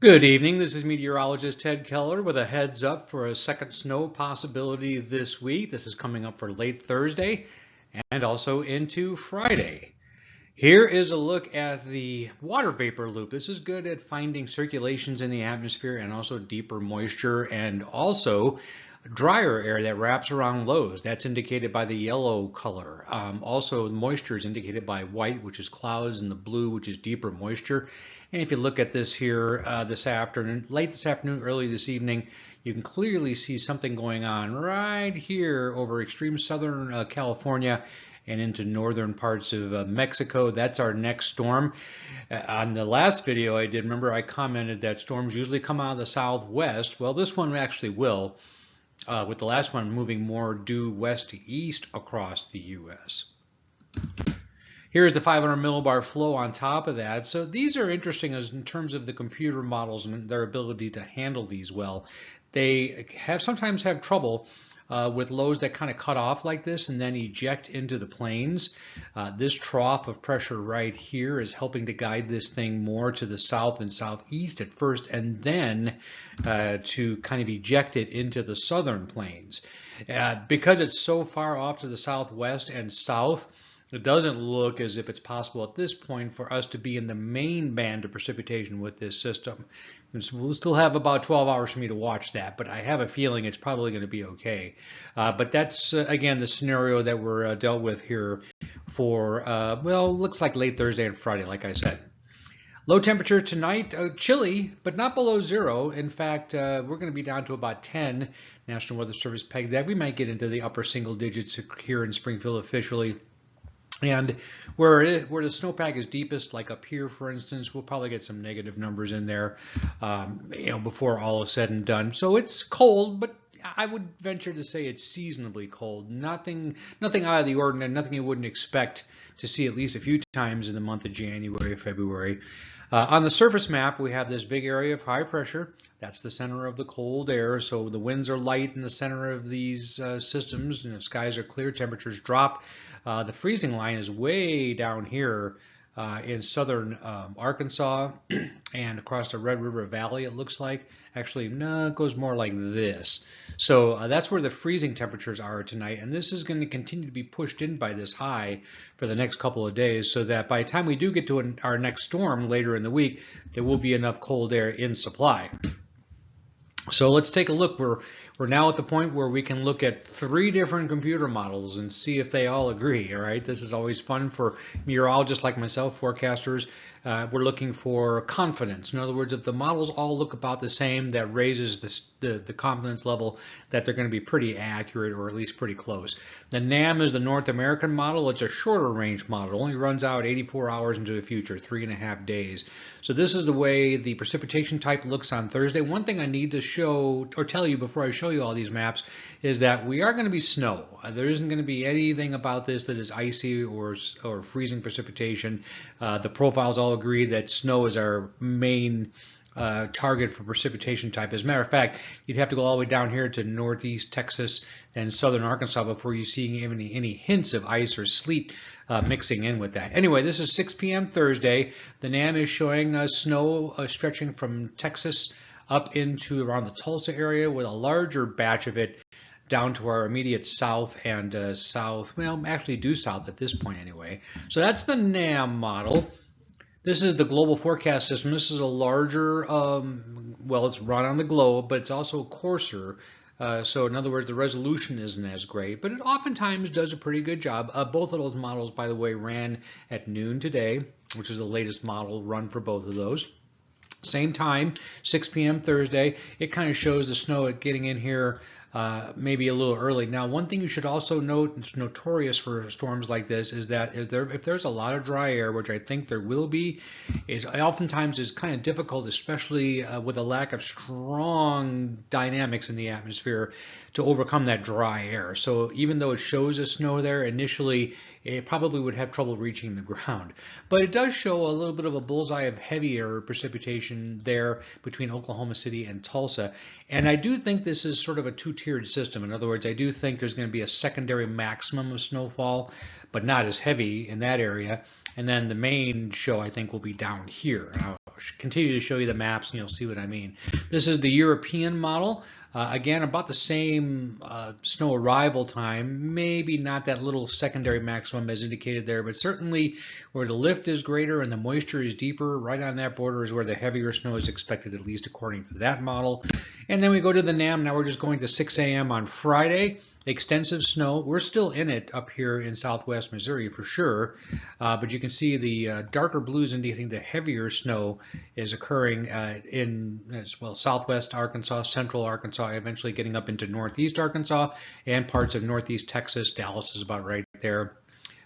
Good evening. This is meteorologist Ted Keller with a heads up for a second snow possibility this week. This is coming up for late Thursday and also into Friday. Here is a look at the water vapor loop. This is good at finding circulations in the atmosphere and also deeper moisture and also drier air that wraps around lows. That's indicated by the yellow color. Also, moisture is indicated by white, which is clouds, and the blue, which is deeper moisture. And if you look at this here this afternoon, late this afternoon, early this evening, you can clearly see something going on right here over extreme southern California and into northern parts of Mexico. That's our next storm. On the last video I did, remember I commented that storms usually come out of the southwest. Well, this one actually will, with the last one moving more due west to east across the U.S. Here's the 500 millibar flow on top of that. So these are interesting as in terms of the computer models and their ability to handle these well. They sometimes have trouble with lows that kind of cut off like this and then eject into the plains. This trough of pressure right here is helping to guide this thing more to the south and southeast at first, and then to kind of eject it into the southern plains. Because it's so far off to the southwest and south, it doesn't look as if it's possible at this point for us to be in the main band of precipitation with this system. We'll still have about 12 hours for me to watch that, but I have a feeling it's probably going to be okay. But that's, again, the scenario that we're dealt with here for, well, looks like late Thursday and Friday, like I said. Low temperature tonight, chilly, but not below zero. In fact, we're going to be down to about 10. National Weather Service pegged that. We might get into the upper single digits here in Springfield officially. And where the snowpack is deepest, like up here, for instance, we'll probably get some negative numbers in there, before all is said and done. So it's cold, but I would venture to say it's seasonably cold. Nothing out of the ordinary, nothing you wouldn't expect to see at least a few times in the month of January, February. On the surface map, we have this big area of high pressure. That's the center of the cold air. So the winds are light in the center of these systems. And if skies are clear, temperatures drop. The freezing line is way down here in southern Arkansas and across the Red River Valley, it looks like. Actually, no, it goes more like this. So that's where the freezing temperatures are tonight. And this is going to continue to be pushed in by this high for the next couple of days, so that by the time we do get to our next storm later in the week, there will be enough cold air in supply. So let's take a look. We're now at the point where we can look at 3 different computer models and see if they all agree. All right, this is always fun for meteorologists like myself, forecasters. We're looking for confidence. In other words, if the models all look about the same, that raises the confidence level that they're going to be pretty accurate, or at least pretty close. The NAM is the North American model. It's a shorter range model. It only runs out 84 hours into the future, 3.5 days. So this is the way the precipitation type looks on Thursday. One thing I need to show or tell you before I show you all these maps is that we are going to be snow. There isn't going to be anything about this that is icy or freezing precipitation. The profiles all agree that snow is our main target for precipitation type. As a matter of fact, you'd have to go all the way down here to northeast Texas and southern Arkansas before you see any hints of ice or sleet mixing in with that. Anyway, this is 6 p.m. Thursday. The NAM is showing snow stretching from Texas up into around the Tulsa area, with a larger batch of it down to our immediate south and well, actually due south at this point anyway. So that's the NAM model. This is the global forecast system. This is a larger, well, it's run on the globe, but it's also coarser. So in other words, the resolution isn't as great, but it oftentimes does a pretty good job. Both of those models, by the way, ran at noon today, which is the latest model run for both of those. Same time, 6 p.m. Thursday. It kind of shows the snow getting in here maybe a little early. Now, one thing you should also note, it's notorious for storms like this, is that if there's a lot of dry air, which I think there will be, oftentimes is kind of difficult, especially with a lack of strong dynamics in the atmosphere, to overcome that dry air. So even though it shows a snow there initially, it probably would have trouble reaching the ground. But it does show a little bit of a bullseye of heavier precipitation there between Oklahoma City and Tulsa. And I do think this is sort of a two-tiered system. In other words, I do think there's going to be a secondary maximum of snowfall, but not as heavy in that area. And then the main show, I think, will be down here. Now, continue to show you the maps and you'll see what I mean. This is the European model. Again, about the same snow arrival time, maybe not that little secondary maximum as indicated there, but certainly where the lift is greater and the moisture is deeper, right on that border is where the heavier snow is expected, at least according to that model. And then we go to the NAM. Now we're just going to 6 a.m. on Friday. Extensive snow. We're still in it up here in southwest Missouri for sure, but you can see the darker blues indicating the heavier snow is occurring in as well southwest Arkansas, central Arkansas, eventually getting up into northeast Arkansas and parts of northeast Texas. Dallas is about right there.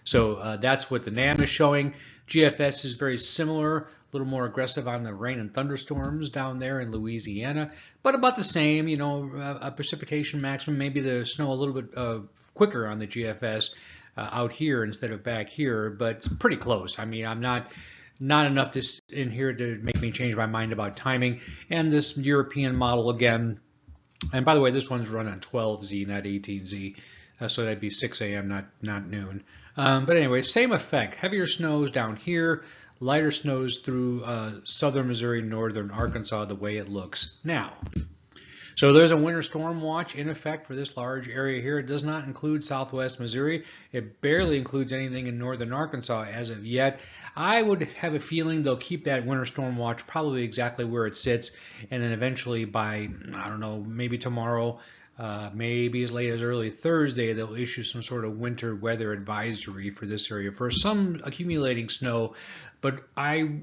So that's what the NAM is showing. GFS is very similar, a little more aggressive on the rain and thunderstorms down there in Louisiana, but about the same, you know, a precipitation maximum, maybe the snow a little bit quicker on the GFS out here instead of back here, but it's pretty close. I mean, I'm not enough in here to make me change my mind about timing. And this European model again, and by the way, this one's run on 12Z, not 18Z. So that'd be 6 a.m., not noon. But anyway, same effect. Heavier snows down here, lighter snows through southern Missouri, northern Arkansas, the way it looks now. So there's a winter storm watch in effect for this large area here. It does not include southwest Missouri. It barely includes anything in northern Arkansas as of yet. I would have a feeling they'll keep that winter storm watch probably exactly where it sits, and then eventually by, I don't know, maybe tomorrow, maybe as late as early Thursday, they'll issue some sort of winter weather advisory for this area for some accumulating snow. But I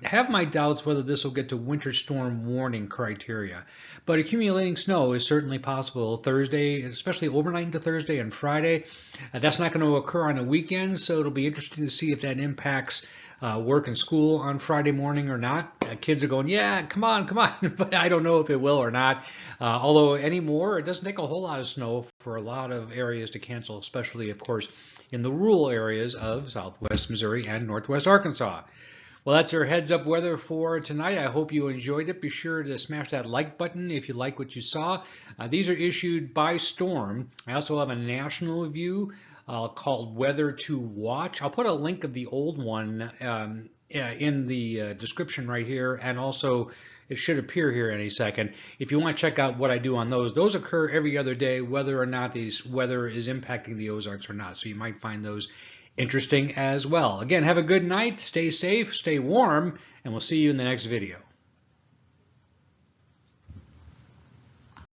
have my doubts whether this will get to winter storm warning criteria. But accumulating snow is certainly possible Thursday, especially overnight into Thursday and Friday. That's not going to occur on a weekend, so it'll be interesting to see if that impacts work and school on Friday morning or not. Kids are going, yeah, come on, but I don't know if it will or not. Although anymore, it doesn't take a whole lot of snow for a lot of areas to cancel, especially, of course, in the rural areas of southwest Missouri and northwest Arkansas. Well, that's our heads up weather for tonight. I hope you enjoyed it. Be sure to smash that like button if you like what you saw. These are issued by storm. I also have a national view called Weather to Watch. I'll put a link of the old one in the description right here, and also it should appear here any second. If you want to check out what I do on those occur every other day, whether or not these weather is impacting the Ozarks or not. So you might find those interesting as well. Again, have a good night, stay safe, stay warm, and we'll see you in the next video.